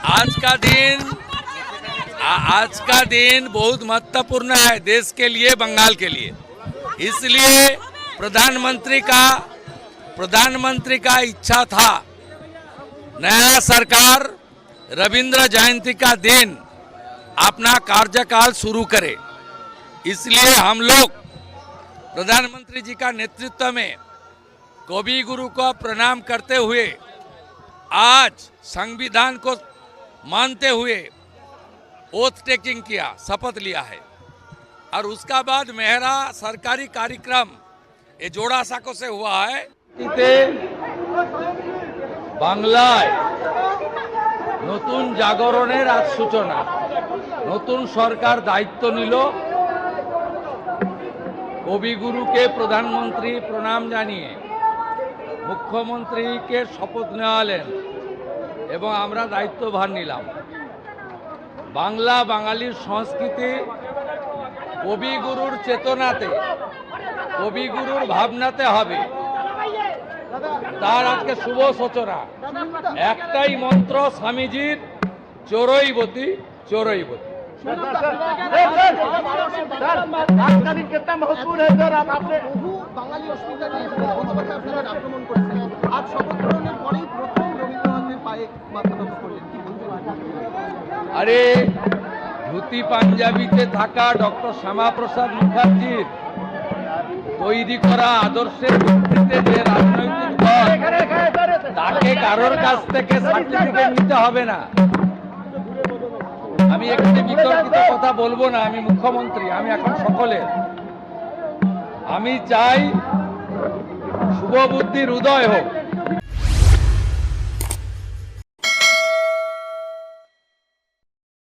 आज का दिन बहुत महत्वपूर्ण है देश के लिए, बंगाल के लिए। इसलिए प्रधानमंत्री का इच्छा था नया सरकार रविंद्र जयंती का दिन अपना कार्यकाल शुरू करे। इसलिए हम लोग प्रधानमंत्री जी का नेतृत्व में कवि गुरु को प्रणाम करते हुए आज संविधान को मानते हुए ओथ टेकिंग किया, शपथ लिया है। और उसका बाद मेरा सरकारी कार्यक्रम ये जोड़ा साको से हुआ है। বাংলায় নতুন জাগরণের আজ সূচনা। নতুন সরকার দায়িত্ব নিল, কবিগুরুকে প্রধানমন্ত্রী প্রণাম জানিয়ে মুখ্যমন্ত্রীকে শপথ নেওয়ালেন এবং আমরা দায়িত্বভার নিলাম। বাংলা বাঙালির সংস্কৃতি কবিগুরুর চেতনাতে, কবিগুরুর ভাবনাতে হবে, তার আজকে শুভ সূচনা। একটাই মন্ত্র স্বামীজির, চোরইবতী চোরইবতী। আরে ধুতি পাঞ্জাবিতে থাকা ডক্টর শ্যামাপ্রসাদ মুখার্জির তৈরি করা আদর্শের ভিত্তিতে যে রাজনৈতিক দল, তাকে কারোর কাছ থেকে সার্টিফিকেট নিতে হবে না। আমি একটি বিতর্কিত কথা বলবো না, আমি মুখ্যমন্ত্রী, আমি এখন সকলের। আমি চাই শুভবুদ্ধির উদয় হোক।